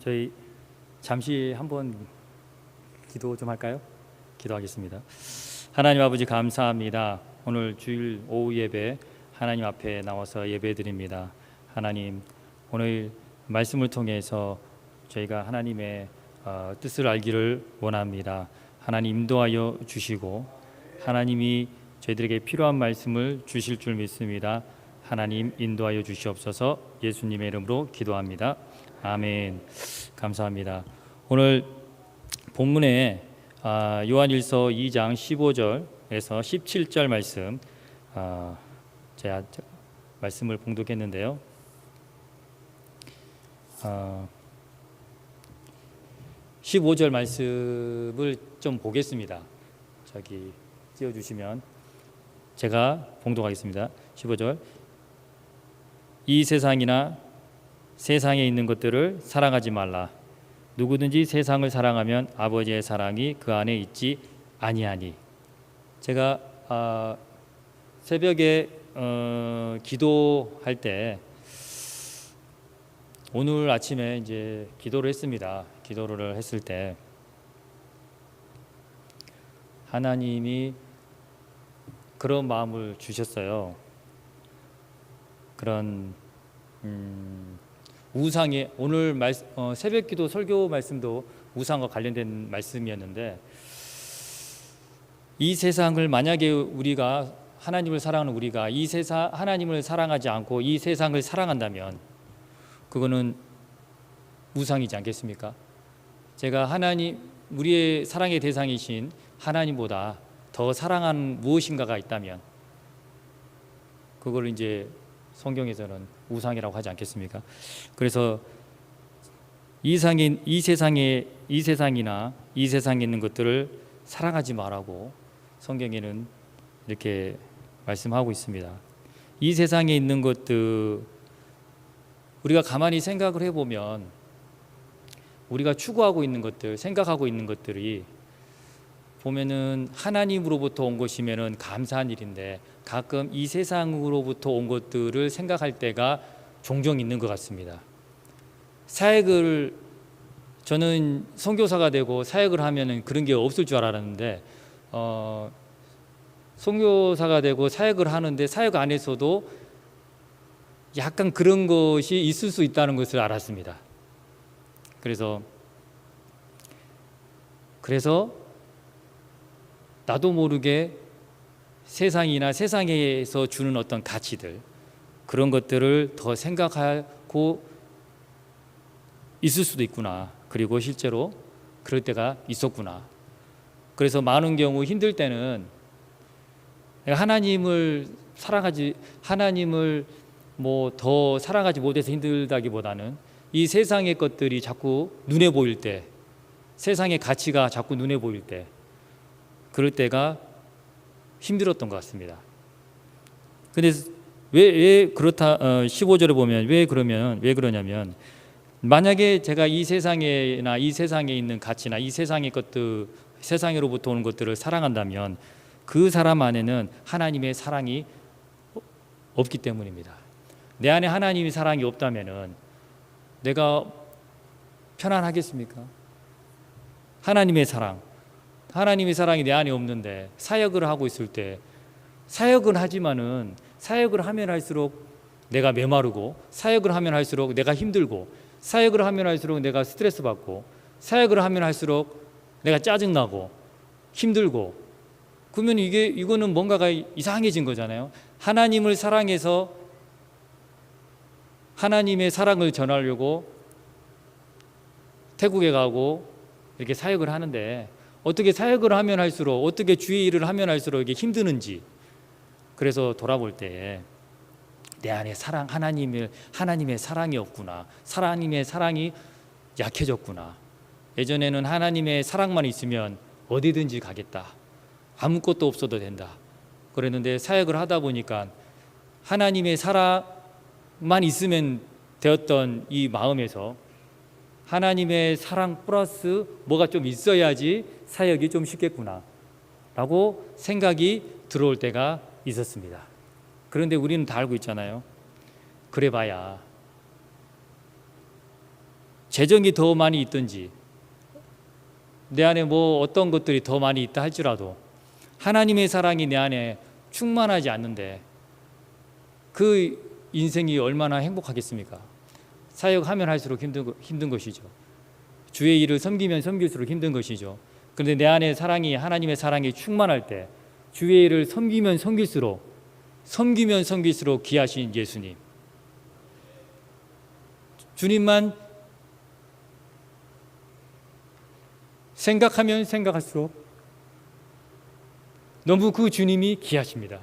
저희 잠시 한번 기도 좀 할까요? 기도하겠습니다. 하나님 아버지 감사합니다. 오늘 주일 오후 예배 하나님 앞에 나와서 예배드립니다. 하나님, 오늘 말씀을 통해서 저희가 하나님의 뜻을 알기를 원합니다. 하나님 인도하여 주시고 하나님이 저희들에게 필요한 말씀을 주실 줄 믿습니다. 하나님 인도하여 주시옵소서. 예수님의 이름으로 기도합니다. 아멘. 감사합니다. 오늘 본문에 요한일서 2장 15절에서 17절 말씀 제가 말씀을 봉독했는데요. 15절 말씀을 좀 보겠습니다. 저기 띄워주시면 제가 봉독하겠습니다. 15절. 이 세상이나 세상에 있는 것들을 사랑하지 말라. 누구든지 세상을 사랑하면 아버지의 사랑이 그 안에 있지 아니하니. 제가 새벽에 기도할 때 오늘 아침에 이제 기도를 했습니다. 기도를 했을 때 하나님이 그런 마음을 주셨어요. 그런 우상의 오늘 새벽기도 설교 말씀도 우상과 관련된 말씀이었는데, 이 세상을 만약에 우리가 하나님을 사랑하는 우리가 이 세상 하나님을 사랑하지 않고 이 세상을 사랑한다면 그거는 우상이지 않겠습니까? 제가 우리의 사랑의 대상이신 하나님보다 더 사랑하는 무엇인가가 있다면 그걸 이제 성경에서는 우상이라고 하지 않겠습니까? 그래서 이 세상이나 이 세상에 있는 것들을 사랑하지 말라고 성경에는 이렇게 말씀하고 있습니다. 이 세상에 있는 것들 우리가 가만히 생각을 해보면 우리가 추구하고 있는 것들, 생각하고 있는 것들이 보면은 하나님으로부터 온 것이면은 감사한 일인데 가끔 이 세상으로부터 온 것들을 생각할 때가 종종 있는 것 같습니다. 저는 선교사가 되고 사역을 하면은 그런 게 없을 줄 알았는데 선교사가 되고 사역을 하는데 사역 안에서도 약간 그런 것이 있을 수 있다는 것을 알았습니다. 그래서 나도 모르게 세상이나 세상에서 주는 어떤 가치들, 그런 것들을 더 생각하고 있을 수도 있구나. 그리고 실제로 그럴 때가 있었구나. 그래서 많은 경우 힘들 때는 하나님을 더 사랑하지 못해서 힘들다기보다는 이 세상의 것들이 자꾸 눈에 보일 때, 세상의 가치가 자꾸 눈에 보일 때, 그럴 때가 힘들었던 것 같습니다. 근데 왜 그렇다? 15절에 보면 왜 그러냐면 만약에 제가 이 세상에나 이 세상에 있는 가치나 이 세상의 것들, 세상으로부터 오는 것들을 사랑한다면 그 사람 안에는 하나님의 사랑이 없기 때문입니다. 내 안에 하나님의 사랑이 없다면은 내가 편안하겠습니까? 하나님의 사랑이 내 안에 없는데 사역을 하고 있을 때 사역은 하지만은 사역을 하면 할수록 내가 메마르고 사역을 하면 할수록 내가 힘들고 사역을 하면 할수록 내가 스트레스 받고 사역을 하면 할수록 내가 짜증나고 힘들고, 그러면 이거는 뭔가가 이상해진 거잖아요. 하나님을 사랑해서 하나님의 사랑을 전하려고 태국에 가고 이렇게 사역을 하는데 어떻게 사역을 하면 할수록, 어떻게 주의 일을 하면 할수록 이게 힘드는지, 그래서 돌아볼 때 내 안에 하나님의 사랑이 없구나, 하나님의 사랑이 약해졌구나. 예전에는 하나님의 사랑만 있으면 어디든지 가겠다, 아무것도 없어도 된다 그랬는데 사역을 하다 보니까 하나님의 사랑만 있으면 되었던 이 마음에서 하나님의 사랑 플러스 뭐가 좀 있어야지 사역이 좀 쉽겠구나 라고 생각이 들어올 때가 있었습니다. 그런데 우리는 다 알고 있잖아요. 그래봐야 재정이 더 많이 있든지 내 안에 뭐 어떤 것들이 더 많이 있다 할지라도 하나님의 사랑이 내 안에 충만하지 않는데 그 인생이 얼마나 행복하겠습니까? 사역하면 할수록 힘든 것이죠. 주의 일을 섬기면 섬길수록 힘든 것이죠. 그런데 내 안에 사랑이, 하나님의 사랑이 충만할 때 주의 일을 섬기면 섬길수록 귀하신 예수님, 주님만 생각하면 생각할수록 너무 그 주님이 귀하십니다.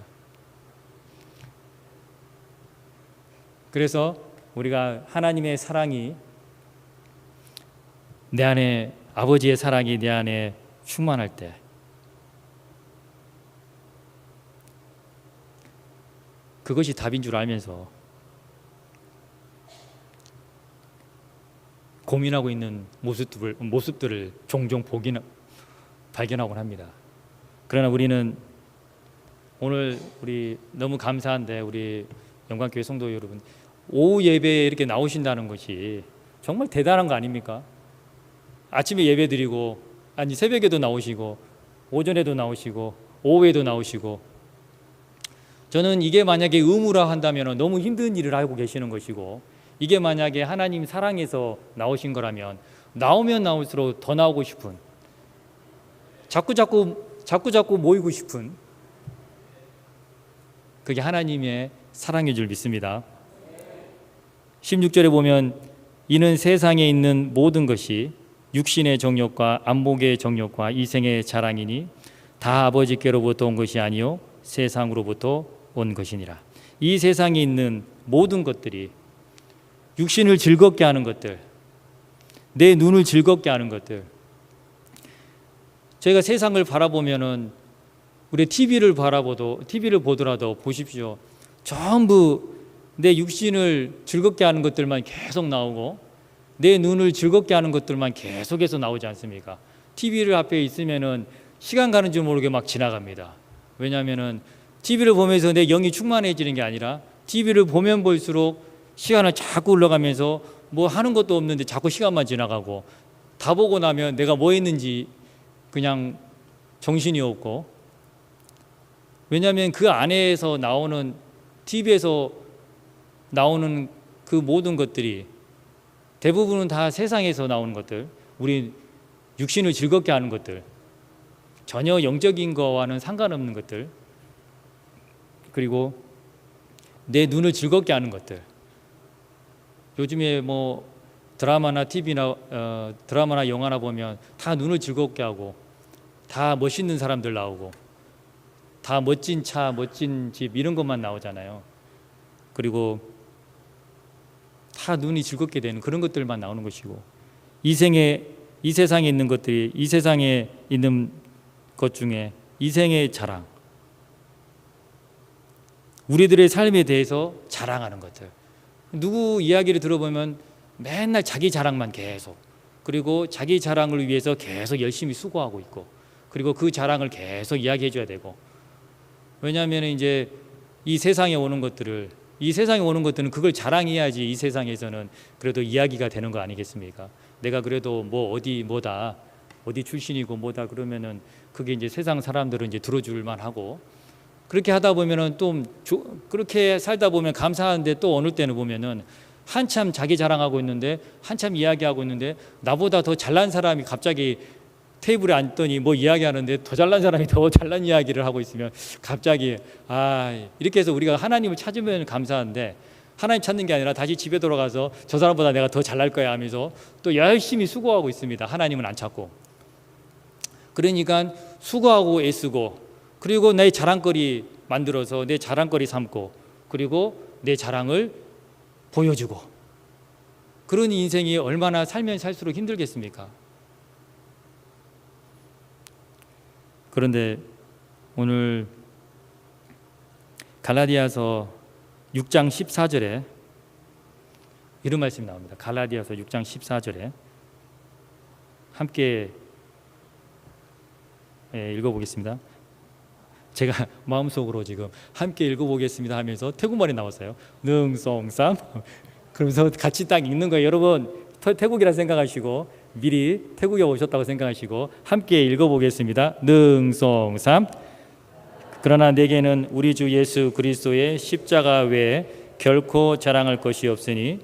그래서 우리가 하나님의 사랑이 내 안에, 아버지의 사랑이 내 안에 충만할 때 그것이 답인 줄 알면서 고민하고 있는 모습들을 종종 발견하곤 합니다. 그러나 우리는 오늘 우리 너무 감사한데 우리 영광교회 성도 여러분, 오후 예배에 이렇게 나오신다는 것이 정말 대단한 거 아닙니까? 아침에 예배 드리고, 아니 새벽에도 나오시고, 오전에도 나오시고, 오후에도 나오시고, 저는 이게 만약에 의무라 한다면 너무 힘든 일을 하고 계시는 것이고, 이게 만약에 하나님 사랑에서 나오신 거라면 나오면 나올수록 더 나오고 싶은, 자꾸 모이고 싶은, 그게 하나님의 사랑인 줄 믿습니다. 16절에 보면 이는 세상에 있는 모든 것이 육신의 정욕과 안목의 정욕과 이생의 자랑이니 다 아버지께로부터 온 것이 아니요 세상으로부터 온 것이니라. 이 세상에 있는 모든 것들이 육신을 즐겁게 하는 것들, 내 눈을 즐겁게 하는 것들. 저희가 세상을 바라보면은 우리 TV를 보더라도 보십시오. 전부 내 육신을 즐겁게 하는 것들만 계속 나오고 내 눈을 즐겁게 하는 것들만 계속해서 나오지 않습니까? TV를 앞에 있으면은 시간 가는 줄 모르게 막 지나갑니다. 왜냐하면은 TV를 보면서 내 영이 충만해지는 게 아니라 TV를 보면 볼수록 시간을 자꾸 흘러가면서 뭐 하는 것도 없는데 자꾸 시간만 지나가고, 다 보고 나면 내가 뭐 했는지 그냥 정신이 없고, 왜냐하면 그 안에서 나오는, TV에서 나오는 그 모든 것들이 대부분은 다 세상에서 나오는 것들, 우리 육신을 즐겁게 하는 것들, 전혀 영적인 거와는 상관없는 것들, 그리고 내 눈을 즐겁게 하는 것들. 요즘에 뭐 드라마나 TV나 드라마나 영화나 보면 다 눈을 즐겁게 하고, 다 멋있는 사람들 나오고, 다 멋진 차, 멋진 집 이런 것만 나오잖아요. 그리고 다 눈이 즐겁게 되는 그런 것들만 나오는 것이고, 이 세상에 있는 것들이, 이 세상에 있는 것 중에 이생의 자랑, 우리들의 삶에 대해서 자랑하는 것들. 누구 이야기를 들어보면 맨날 자기 자랑만 계속, 그리고 자기 자랑을 위해서 계속 열심히 수고하고 있고, 그리고 그 자랑을 계속 이야기해 줘야 되고. 왜냐하면 이제 이 세상에 오는 것들은 그걸 자랑해야지 이 세상에서는 그래도 이야기가 되는 거 아니겠습니까? 내가 그래도 뭐 어디 출신이고 뭐다 그러면은 그게 이제 세상 사람들은 이제 들어줄 만하고, 그렇게 하다 보면은 또 그렇게 살다 보면 감사한데, 또 어느 때는 보면은 한참 자기 자랑하고 있는데, 한참 이야기하고 있는데, 나보다 더 잘난 사람이 갑자기 테이블에 앉더니 뭐 이야기하는데 더 잘난 사람이 더 잘난 이야기를 하고 있으면 갑자기 이렇게 해서 우리가 하나님을 찾으면 감사한데, 하나님 찾는 게 아니라 다시 집에 돌아가서 저 사람보다 내가 더 잘날 거야 하면서 또 열심히 수고하고 있습니다. 하나님은 안 찾고. 그러니까 수고하고 애쓰고, 그리고 내 자랑거리 만들어서 내 자랑거리 삼고, 그리고 내 자랑을 보여주고, 그런 인생이 얼마나 살면 살수록 힘들겠습니까? 그런데 오늘 갈라디아서 6장 14절에 이런 말씀이 나옵니다. 갈라디아서 6장 14절에 함께 읽어보겠습니다. 제가 마음속으로 지금 함께 읽어보겠습니다 하면서 태국말이 나왔어요. 능송삼 그러면서 같이 딱 읽는 거예요. 여러분 태국이라 생각하시고 미리 태국에 오셨다고 생각하시고 함께 읽어보겠습니다. 능송삼. 그러나 내게는 우리 주 예수 그리스도의 십자가 외에 결코 자랑할 것이 없으니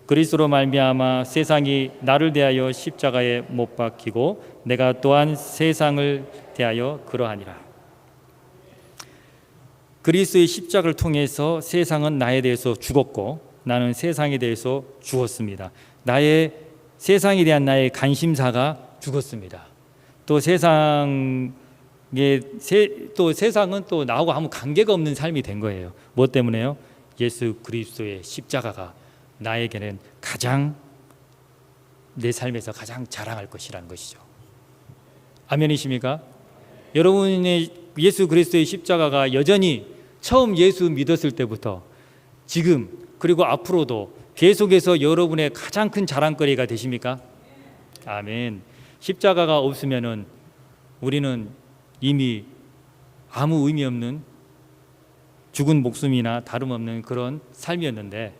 그리스도로 말미암아 세상이 나를 대하여 십자가에 못 박히고 내가 또한 세상을 대하여 그러하니라. 그리스도의 십자가를 통해서 세상은 나에 대해서 죽었고 나는 세상에 대해서 죽었습니다. 세상에 대한 나의 관심사가 죽었습니다. 또 세상은 또 나하고 아무 관계가 없는 삶이 된 거예요. 뭐 때문에요? 예수 그리스도의 십자가가 나에게는 가장 내 삶에서 가장 자랑할 것이라는 것이죠. 아멘이십니까? 여러분의 예수 그리스도의 십자가가 여전히 처음 예수 믿었을 때부터 지금 그리고 앞으로도 계속해서 여러분의 가장 큰 자랑거리가 되십니까? 아멘. 십자가가 없으면은 우리는 이미 아무 의미 없는 죽은 목숨이나 다름없는 그런 삶이었는데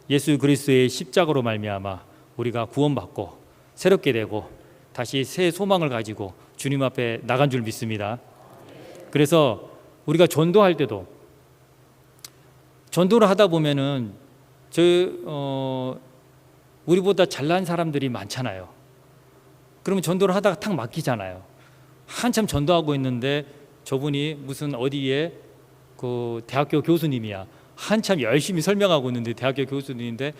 예수 그리스도의 십자가로 말미암아 우리가 구원받고 새롭게 되고 다시 새 소망을 가지고 주님 앞에 나간 줄 믿습니다. 그래서 우리가 전도할 때도 전도를 하다 보면은 우리보다 잘난 사람들이 많잖아요. 그러면 전도를 하다가 탁 막히잖아요. 한참 전도하고 있는데 저분이 무슨 어디에 그 대학교 교수님이야. 한참 열심히 설명하고 있는데 대학교 교수님인데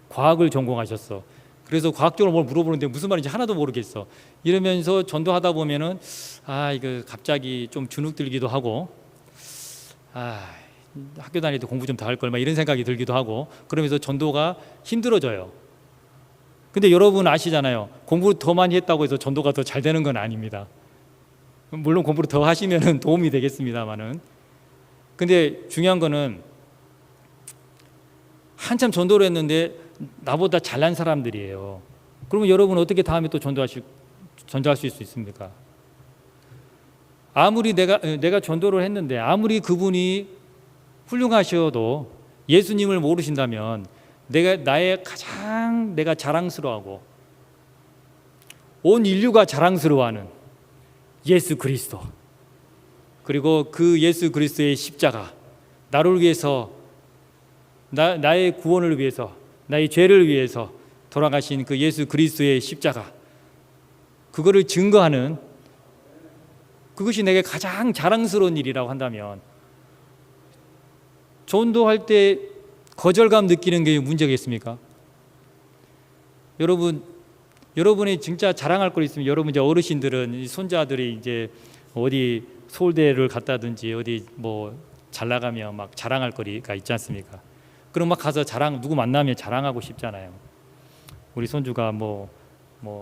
과학을 전공하셨어. 그래서 과학적으로 뭘 물어보는데 무슨 말인지 하나도 모르겠어. 이러면서 전도하다 보면은 이거 갑자기 좀 주눅 들기도 하고 학교 다닐 때 공부 좀 더 할 걸 막 이런 생각이 들기도 하고 그러면서 전도가 힘들어져요. 근데 여러분 아시잖아요. 공부 더 많이 했다고 해서 전도가 더 잘 되는 건 아닙니다. 물론 공부를 더 하시면 도움이 되겠습니다만은 근데 중요한 거는 한참 전도를 했는데 나보다 잘난 사람들이에요. 그러면 여러분 어떻게 다음에 또 전도하실 수 있습니까? 아무리 내가 전도를 했는데 아무리 그분이 훌륭하셔도 예수님을 모르신다면 내가 자랑스러워하고 온 인류가 자랑스러워하는 예수 그리스도 그리고 그 예수 그리스도의 십자가 나를 위해서 나의 구원을 위해서 나의 죄를 위해서 돌아가신 그 예수 그리스도의 십자가 그거를 증거하는 그것이 내게 가장 자랑스러운 일이라고 한다면 전도할 때 거절감 느끼는 게 문제겠습니까? 여러분이 진짜 자랑할 거 있으면 여러분 이제 어르신들은 손자들이 이제 어디 서울대를 갔다든지 어디 뭐 잘 나가면 막 자랑할 거리가 있지 않습니까? 그럼 막 가서 누구 만나면 자랑하고 싶잖아요. 우리 손주가 뭐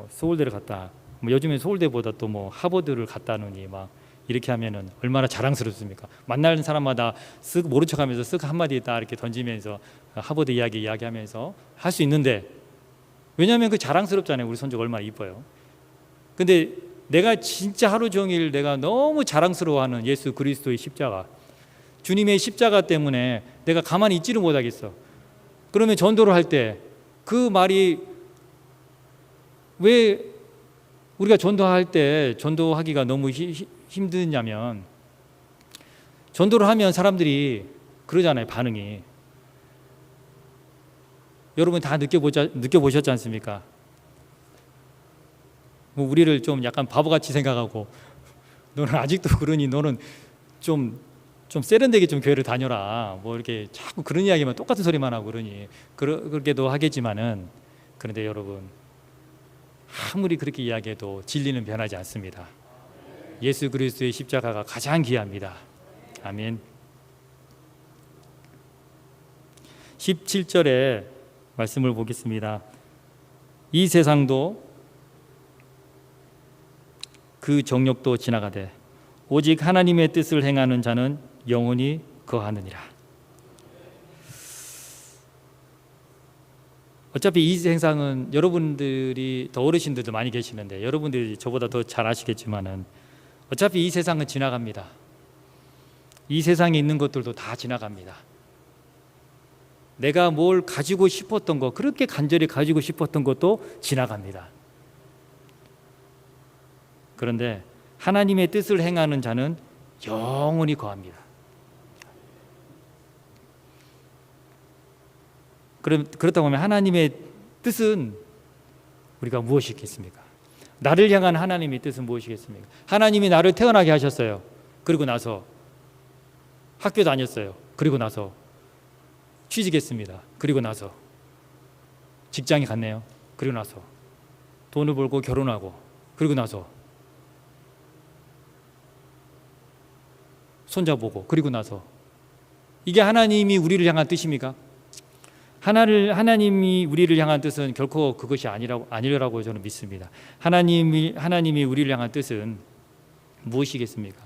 서울대를 갔다. 뭐 요즘엔 서울대보다 또 뭐 하버드를 갔다느니 막 이렇게 하면은 얼마나 자랑스럽습니까? 만나는 사람마다 쓱 모른 척하면서 쓱 한마디 딱 이렇게 던지면서 하버드 이야기하면서 할 수 있는데 왜냐하면 그 자랑스럽잖아요. 우리 손주가 얼마나 이뻐요. 근데 내가 진짜 하루 종일 내가 너무 자랑스러워하는 예수 그리스도의 십자가 주님의 십자가 때문에 내가 가만히 있지를 못하겠어. 그러면 전도를 할 때 그 말이 왜 우리가 전도할 때 전도하기가 너무 힘드냐면 전도를 하면 사람들이 그러잖아요. 반응이 여러분 다 느껴보셨지 않습니까? 뭐 우리를 좀 약간 바보같이 생각하고 너는 아직도 그러니 너는 좀 세련되게 좀 교회를 다녀라 뭐 이렇게 자꾸 그런 이야기만 똑같은 소리만 하고 그러니 그렇게도 하겠지만은 그런데 여러분 아무리 그렇게 이야기해도 진리는 변하지 않습니다. 예수 그리스도의 십자가가 가장 귀합니다. 아멘. 17절에 말씀을 보겠습니다. 이 세상도 그 정욕도 지나가되 오직 하나님의 뜻을 행하는 자는 영원히 거하느니라. 어차피 이 세상은 여러분들이 더 어르신들도 많이 계시는데 여러분들이 저보다 더 잘 아시겠지만은 어차피 이 세상은 지나갑니다. 이 세상에 있는 것들도 다 지나갑니다. 내가 뭘 가지고 싶었던 거, 그렇게 간절히 가지고 싶었던 것도 지나갑니다. 그런데 하나님의 뜻을 행하는 자는 영원히 거합니다. 그렇다고 하면 하나님의 뜻은 우리가 무엇이겠습니까? 나를 향한 하나님의 뜻은 무엇이겠습니까? 하나님이 나를 태어나게 하셨어요. 그리고 나서 학교 다녔어요. 그리고 나서 취직했습니다. 그리고 나서 직장에 갔네요. 그리고 나서 돈을 벌고 결혼하고, 그리고 나서 손자보고, 그리고 나서, 이게 하나님이 우리를 향한 뜻입니까? 하나님이 우리를 향한 뜻은 결코 그것이 아니라고 저는 믿습니다. 하나님이 우리를 향한 뜻은 무엇이겠습니까?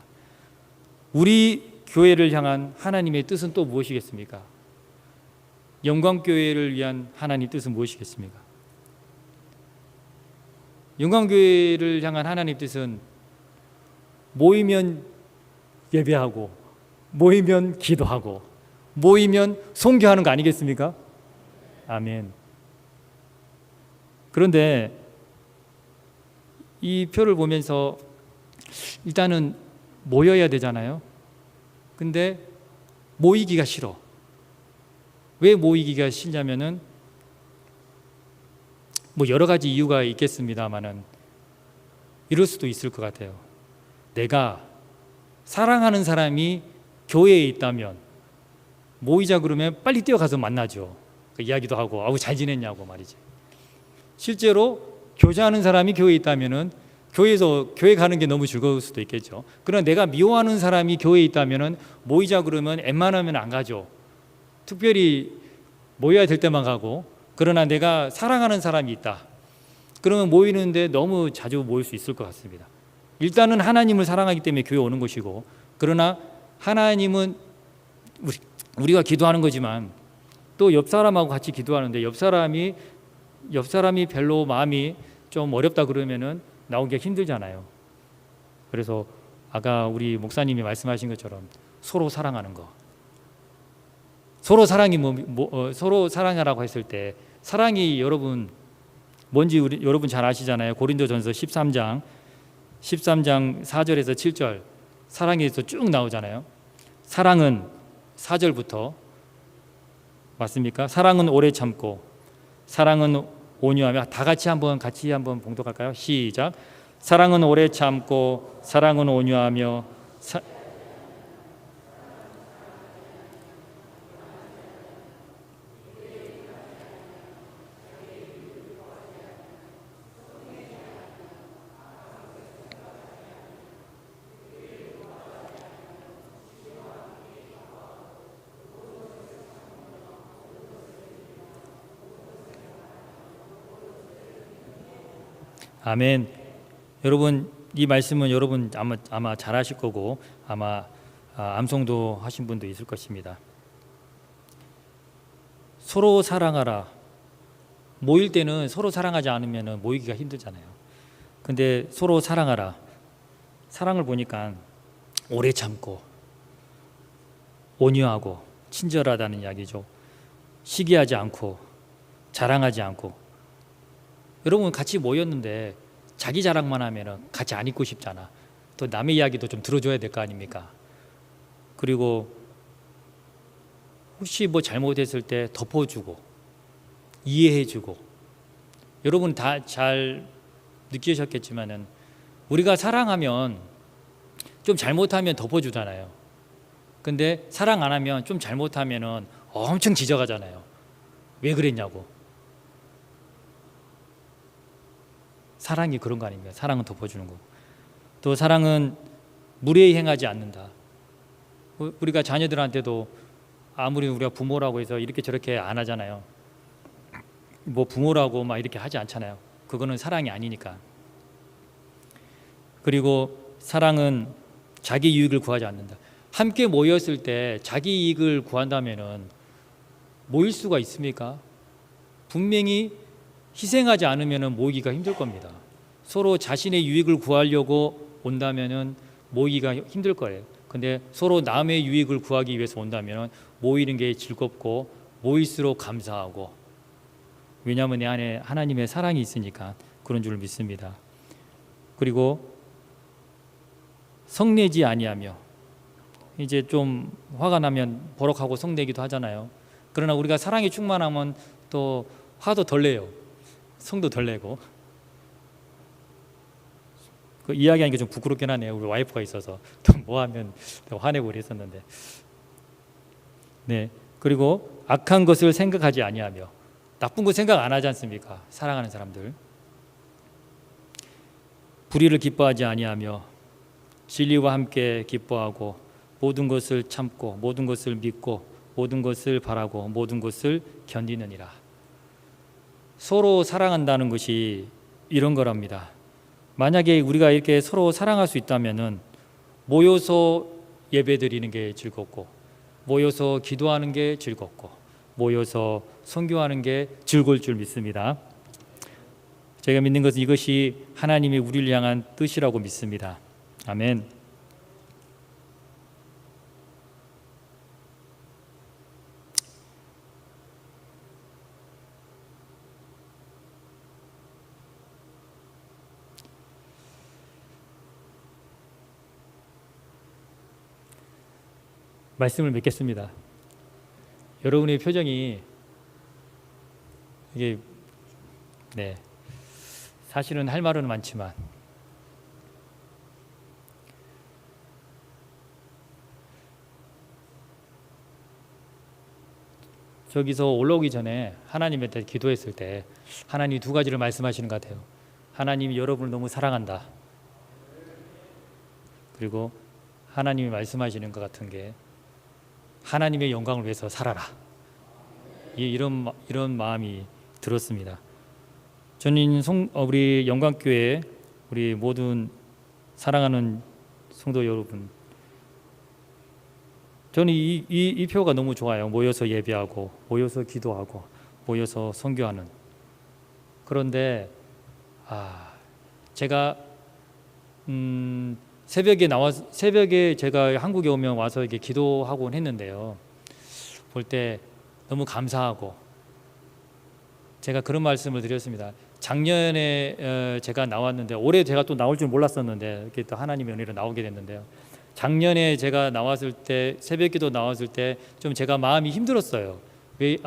우리 교회를 향한 하나님의 뜻은 또 무엇이겠습니까? 영광교회를 위한 하나님의 뜻은 무엇이겠습니까? 영광교회를 향한 하나님의 뜻은 모이면 예배하고, 모이면 기도하고, 모이면 선교하는 거 아니겠습니까? 아멘. 그런데 이 표를 보면서 일단은 모여야 되잖아요. 근데 모이기가 싫어. 왜 모이기가 싫냐면은 뭐 여러 가지 이유가 있겠습니다만은 이럴 수도 있을 것 같아요. 내가 사랑하는 사람이 교회에 있다면 모이자 그러면 빨리 뛰어가서 만나죠. 그 이야기도 하고 아우 잘 지냈냐고 말이지. 실제로 교제하는 사람이 교회에 있다면은 교회 가는 게 너무 즐거울 수도 있겠죠. 그러나 내가 미워하는 사람이 교회에 있다면은 모이자 그러면 웬만하면 안 가죠. 특별히 모여야 될 때만 가고. 그러나 내가 사랑하는 사람이 있다. 그러면 모이는데 너무 자주 모일 수 있을 것 같습니다. 일단은 하나님을 사랑하기 때문에 교회 오는 것이고, 그러나 하나님은 우리가 기도하는 거지만 또 옆 사람하고 같이 기도하는데 옆 사람이 별로 마음이 좀 어렵다 그러면은 나오기가 힘들잖아요. 그래서 아까 우리 목사님이 말씀하신 것처럼 서로 사랑하는 거. 서로 사랑하라고 했을 때 사랑이 여러분 뭔지 여러분 잘 아시잖아요. 고린도전서 13장 4절에서 7절 사랑에서 쭉 나오잖아요. 사랑은 4절부터 맞습니까? 사랑은 오래 참고, 사랑은 온유하며, 다 같이 한번 봉독할까요? 시작. 사랑은 오래 참고, 사랑은 온유하며, 아멘. 여러분 이 말씀은 여러분 아마 잘 하실 거고 아마 암송도 하신 분도 있을 것입니다. 서로 사랑하라. 모일 때는 서로 사랑하지 않으면 모이기가 힘들잖아요. 근데 서로 사랑하라. 사랑을 보니까 오래 참고 온유하고 친절하다는 이야기죠. 시기하지 않고 자랑하지 않고. 여러분 같이 모였는데 자기 자랑만 하면 같이 안 있고 싶잖아. 또 남의 이야기도 좀 들어줘야 될 거 아닙니까? 그리고 혹시 뭐 잘못했을 때 덮어주고 이해해주고. 여러분 다 잘 느끼셨겠지만은 우리가 사랑하면 좀 잘못하면 덮어주잖아요. 근데 사랑 안 하면 좀 잘못하면은 엄청 지적하잖아요. 왜 그랬냐고. 사랑이 그런 거 아닙니까? 사랑은 덮어주는 거고. 또 사랑은 무례히 행하지 않는다. 우리가 자녀들한테도 아무리 우리가 부모라고 해서 이렇게 저렇게 안 하잖아요. 뭐 부모라고 막 이렇게 하지 않잖아요. 그거는 사랑이 아니니까. 그리고 사랑은 자기 이익을 구하지 않는다. 함께 모였을 때 자기 이익을 구한다면은 모일 수가 있습니까? 분명히 희생하지 않으면 모이기가 힘들 겁니다. 서로 자신의 유익을 구하려고 온다면 모이기가 힘들 거예요. 근데 서로 남의 유익을 구하기 위해서 온다면 모이는 게 즐겁고 모일수록 감사하고, 왜냐하면 내 안에 하나님의 사랑이 있으니까 그런 줄 믿습니다. 그리고 성내지 아니하며, 이제 좀 화가 나면 버럭하고 성내기도 하잖아요. 그러나 우리가 사랑이 충만하면 또 화도 덜 내요. 성도 덜 내고. 그 이야기하니까 좀 부끄럽긴 하네요. 우리 와이프가 있어서 또 뭐 하면 화내고 그랬었는데. 네. 그리고 악한 것을 생각하지 아니하며, 나쁜 거 생각 안 하지 않습니까? 사랑하는 사람들. 불의를 기뻐하지 아니하며 진리와 함께 기뻐하고 모든 것을 참고 모든 것을 믿고 모든 것을 바라고 모든 것을 견디느니라. 서로 사랑한다는 것이 이런 거랍니다. 만약에 우리가 이렇게 서로 사랑할 수 있다면은 모여서 예배드리는 게 즐겁고, 모여서 기도하는 게 즐겁고, 모여서 선교하는 게 즐거울 줄 믿습니다. 제가 믿는 것은 이것이 하나님이 우리를 향한 뜻이라고 믿습니다. 아멘. 말씀을 맺겠습니다. 여러분의 표정이 이게 사실은 할 말은 많지만 저기서 올라오기 전에 하나님한테 기도했을 때 하나님이 두 가지를 말씀하시는 것 같아요. 하나님이 여러분을 너무 사랑한다. 그리고 하나님이 말씀하시는 것 같은 게 하나님의 영광을 위해서 살아라. 이런 마음이 들었습니다. 저는 우리 영광교회 우리 모든 사랑하는 성도 여러분, 저는 이 표가 너무 좋아요. 모여서 예배하고 모여서 기도하고 모여서 선교하는. 그런데 제가 새벽에 제가 한국에 오면 와서 이렇게 기도하곤 했는데요. 볼 때 너무 감사하고, 제가 그런 말씀을 드렸습니다. 작년에 제가 나왔는데, 올해 제가 또 나올 줄 몰랐었는데 이렇게 또 하나님의 은혜로 나오게 됐는데요. 작년에 제가 나왔을 때, 새벽기도 나왔을 때 좀 제가 마음이 힘들었어요. 왜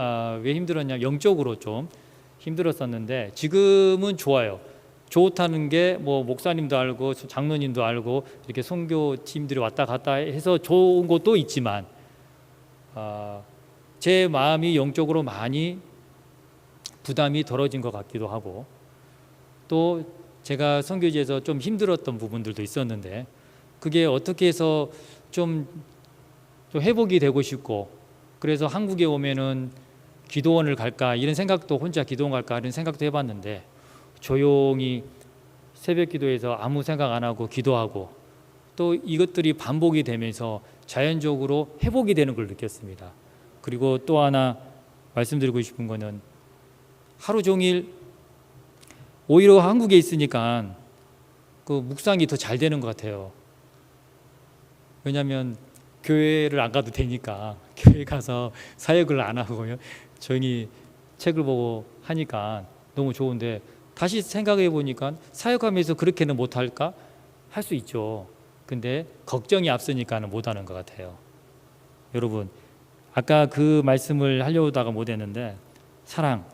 힘들었냐? 영적으로 좀 힘들었었는데 지금은 좋아요. 좋다는 게 뭐 목사님도 알고 장로님도 알고 이렇게 선교팀들이 왔다 갔다 해서 좋은 것도 있지만 제 마음이 영적으로 많이 부담이 덜어진 것 같기도 하고, 또 제가 선교지에서 좀 힘들었던 부분들도 있었는데 그게 어떻게 해서 좀 회복이 되고 싶고, 그래서 한국에 오면은 기도원을 갈까 이런 생각도, 혼자 기도원 갈까 이런 생각도 해봤는데 조용히 새벽 기도에서 아무 생각 안 하고 기도하고 또 이것들이 반복이 되면서 자연적으로 회복이 되는 걸 느꼈습니다. 그리고 또 하나 말씀드리고 싶은 거는 하루 종일 오히려 한국에 있으니까 그 묵상이 더 잘 되는 것 같아요. 왜냐하면 교회를 안 가도 되니까 교회 가서 사역을 안 하고요, 조용히 책을 보고 하니까 너무 좋은데, 다시 생각해 보니까 사역하면서 그렇게는 못할까? 할 수 있죠. 근데 걱정이 앞서니까는 못하는 것 같아요. 여러분, 아까 그 말씀을 하려다가 못했는데, 사랑,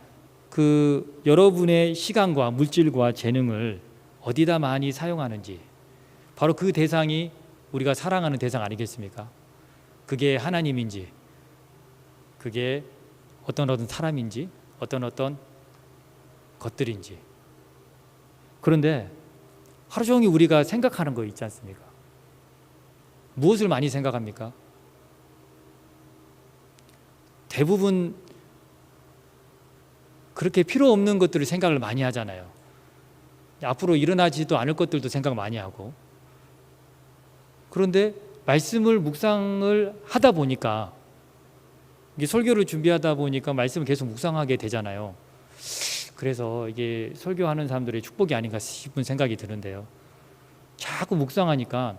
그 여러분의 시간과 물질과 재능을 어디다 많이 사용하는지, 바로 그 대상이 우리가 사랑하는 대상 아니겠습니까? 그게 하나님인지, 그게 어떤 사람인지, 어떤 것들인지. 그런데 하루 종일 우리가 생각하는 거 있지 않습니까? 무엇을 많이 생각합니까? 대부분 그렇게 필요 없는 것들을 생각을 많이 하잖아요. 앞으로 일어나지도 않을 것들도 생각 많이 하고. 그런데 말씀을 묵상을 하다 보니까, 이게 설교를 준비하다 보니까 말씀을 계속 묵상하게 되잖아요. 그래서 이게 설교하는 사람들의 축복이 아닌가 싶은 생각이 드는데요. 자꾸 묵상하니까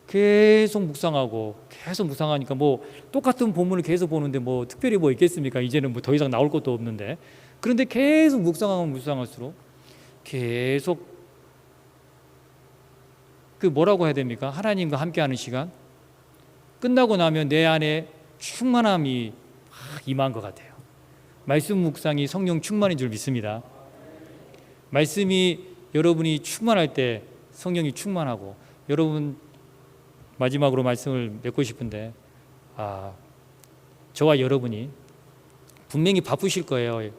계속 묵상하니까 뭐 똑같은 본문을 계속 보는데 뭐 특별히 뭐 있겠습니까? 이제는 뭐 더 이상 나올 것도 없는데. 그런데 계속 묵상할수록 계속 그 뭐라고 해야 됩니까? 하나님과 함께하는 시간 끝나고 나면 내 안에 충만함이 임한 것 같아요. 말씀 묵상이 성령 충만인 줄 믿습니다. 말씀이 여러분이 충만할 때 성령이 충만하고, 여러분 마지막으로 말씀을 맺고 싶은데, 저와 여러분이 분명히 바쁘실 거예요.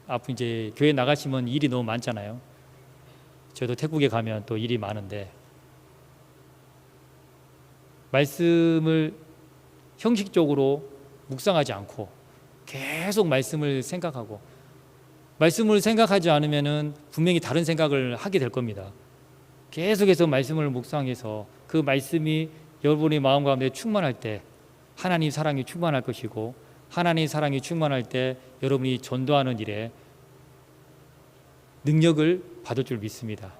앞으로 이제 교회 나가시면 일이 너무 많잖아요. 저도 태국에 가면 또 일이 많은데, 말씀을 형식적으로 묵상하지 않고 계속 말씀을 생각하고, 말씀을 생각하지 않으면은 분명히 다른 생각을 하게 될 겁니다. 계속해서 말씀을 묵상해서 그 말씀이 여러분의 마음 가운데 충만할 때 하나님 사랑이 충만할 것이고, 하나님 사랑이 충만할 때 여러분이 전도하는 일에 능력을 받을 줄 믿습니다.